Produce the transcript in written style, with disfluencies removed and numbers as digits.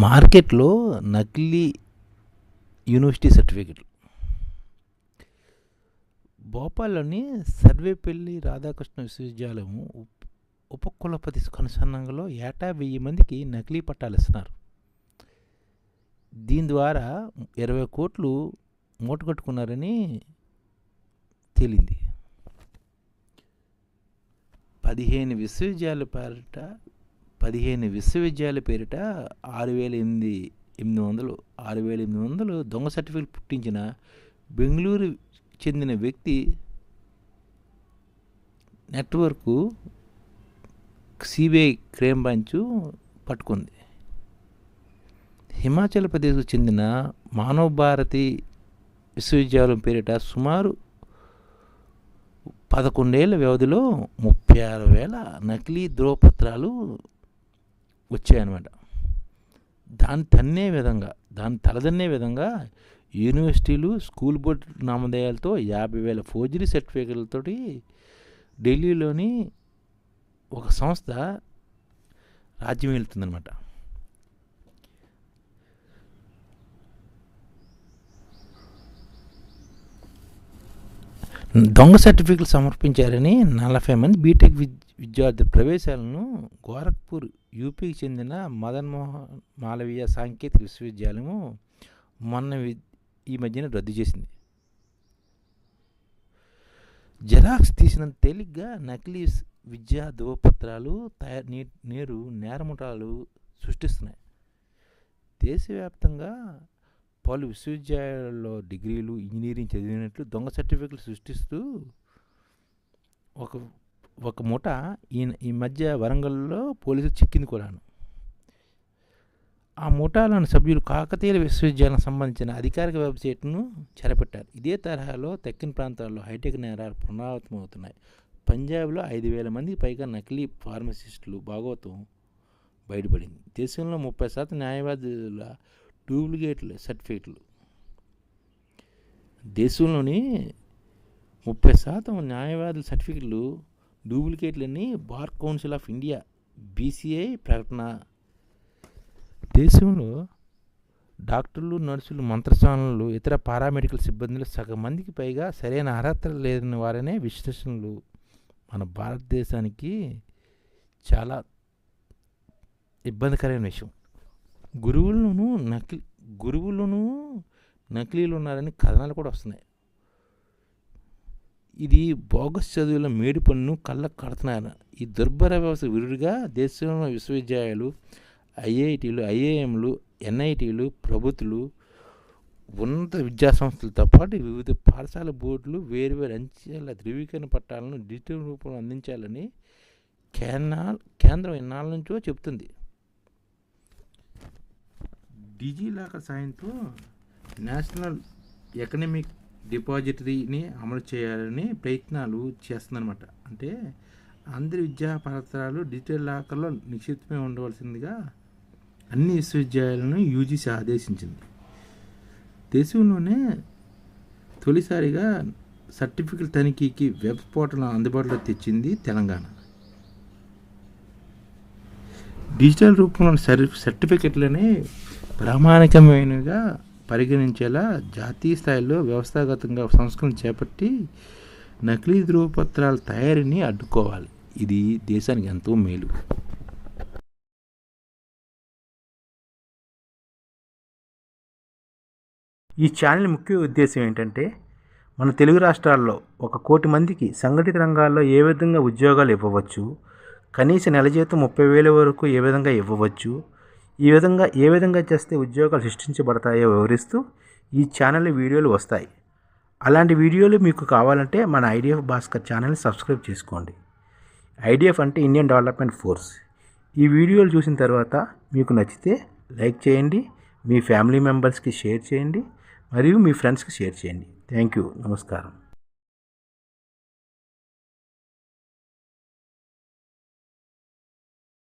మార్కెట్లో నకిలీ యూనివర్సిటీ సర్టిఫికెట్లు. భోపాల్లోని సర్వేపల్లి రాధాకృష్ణ విశ్వవిద్యాలయం ఉపకులపతి కనుసన్నలో ఏటా 1000 మందికి నకిలీ పట్టాలు ఇస్తున్నారు. దీని ద్వారా 20 కోట్లు మూటగట్టుకున్నారని తేలింది. 15 విశ్వవిద్యాలయాల పేరిట 6,800 దొంగ సర్టిఫికెట్ పుట్టించిన బెంగళూరు చెందిన వ్యక్తి నెట్వర్క్ సిబిఐ క్రైమ్ బ్రాంచ్ పట్టుకుంది. హిమాచల్ ప్రదేశ్కు చెందిన మానవ్ భారతి విశ్వవిద్యాలయం పేరిట సుమారు 11 ఏళ్ల వ్యవధిలో 36,000 నకిలీ ధ్రువపత్రాలు వచ్చాయన్నమాట. దాన్ని తలదన్నే విధంగా యూనివర్సిటీలు, స్కూల్ బోర్డు నామధేయాలతో 50,000 ఫోర్జరీ సర్టిఫికెట్లతోటి ఢిల్లీలోని ఒక సంస్థ రాజ్యం వెళ్తుందన్నమాట. దొంగ సర్టిఫికెట్లు సమర్పించారని 40 మంది బీటెక్ విద్యార్థుల ప్రవేశాలను గోరఖ్పూర్ యూపీకి చెందిన మదన్ మోహన్ మాలవీయ సాంకేతిక విశ్వవిద్యాలయము ఈ మధ్యన రద్దు చేసింది. జెరాక్స్ తీసినంత తేలిగ్గా నకిలీ విద్యా ధ్రువపత్రాలు నేరు నేరముఠాలు సృష్టిస్తున్నాయి. దేశవ్యాప్తంగా పలు విశ్వవిద్యాలయాల్లో డిగ్రీలు, ఇంజనీరింగ్ చదివినట్లు దొంగ సర్టిఫికెట్లు సృష్టిస్తూ ఒక ముఠ ఈ మధ్య వరంగల్లో పోలీసులు చిక్కింది కూడాను. ఆ ముఠాలోని సభ్యులు కాకతీయ విశ్వవిద్యాలయం సంబంధించిన అధికారిక వెబ్సైట్ను చెరపెట్టారు. ఇదే తరహాలో దక్షిణ ప్రాంతాల్లో హైటెక్ నేరాలు పునరావృతమవుతున్నాయి. పంజాబ్లో 5,000 మందికి పైగా నకిలీ ఫార్మసిస్టులు భాగవతం బయటపడింది. దేశంలో 30% న్యాయవాదుల డూప్లికేట్ సర్టిఫికెట్లు. దేశంలోని 30% న్యాయవాదుల సర్టిఫికెట్లు డూప్లికేట్లని bar council of India BCI ప్రకటన. దేశంలో డాక్టర్లు, నర్సులు, మంత్రస్వాములు, ఇతర పారామెడికల్ సిబ్బందులు సగం మందికి పైగా సరైన అర్హత లేని వారనే విశ్లేషణలు. మన భారతదేశానికి చాలా ఇబ్బందికరమైన విషయం. గురువులను నకిలీలు ఉన్నారని కథనాలు కూడా వస్తున్నాయి. ఇది బోగస్ చదువుల మేడి పన్ను కళ్ళకు కడుతున్నారు. ఈ దుర్భర వ్యవస్థ విరుడుగా దేశంలో విశ్వవిద్యాలయాలు, IITలు, IIMలు, NITలు, ప్రభుత్వాలు, ఉన్నత విద్యాసంస్థలతో పాటు వివిధ పాఠశాల బోర్డులు వేరువేరు అంచెల ధృవీకరణ పట్టాలను డిజిటల్ రూపంలో అందించాలని కేంద్రం ఎన్నాళ్ళ నుంచో చెబుతుంది. డిజిలాకర్ సాయంతో నేషనల్ ఎకనమిక్ డిపాజిటరీని అమలు చేయాలని ప్రయత్నాలు చేస్తుందన్నమాట. అంటే అందరి విద్యా పత్రాలు డిజిటల్ లాకర్లో నిక్షిప్తమై ఉండవలసిందిగా అన్ని విశ్వవిద్యాలయాలను UGC ఆదేశించింది. దేశంలోనే తొలిసారిగా సర్టిఫికెట్ తనిఖీకి వెబ్ పోర్టల్ అందుబాటులో తెచ్చింది తెలంగాణ. డిజిటల్ రూపంలో సర్టిఫికెట్లనే ప్రామాణికమైనవిగా పరిగణించేలా జాతీయ స్థాయిలో వ్యవస్థాగతంగా సంస్కరణ చేపట్టి నకిలీ ధ్రువపత్రాల తయారీని అడ్డుకోవాలి. ఇది దేశానికి ఎంతో మేలు. ఈ ఛానల్ ముఖ్య ఉద్దేశం ఏంటంటే, మన తెలుగు రాష్ట్రాల్లో 1 కోటి మందికి సంఘటిత రంగాల్లో ఏ విధంగా ఉద్యోగాలు ఇవ్వవచ్చు, కనీస నెల జీతం 30,000 వరకు ఏ విధంగా ఇవ్వవచ్చు, ఏ విధంగా చేస్తే ఉద్యోగాలు సృష్టించబడతాయో వివరిస్తూ ఈ ఛానల్ వీడియోలు వస్తాయి. అలాంటి వీడియోలు మీకు కావాలంటే మన IDF భాస్కర్ ఛానల్ని సబ్స్క్రైబ్ చేసుకోండి. IDF అంటే ఇండియన్ డెవలప్మెంట్ ఫోర్స్. ఈ వీడియోలు చూసిన తర్వాత మీకు నచ్చితే లైక్ చేయండి, మీ ఫ్యామిలీ మెంబర్స్కి షేర్ చేయండి, మరియు మీ ఫ్రెండ్స్కి షేర్ చేయండి. Thank you. నమస్కారం.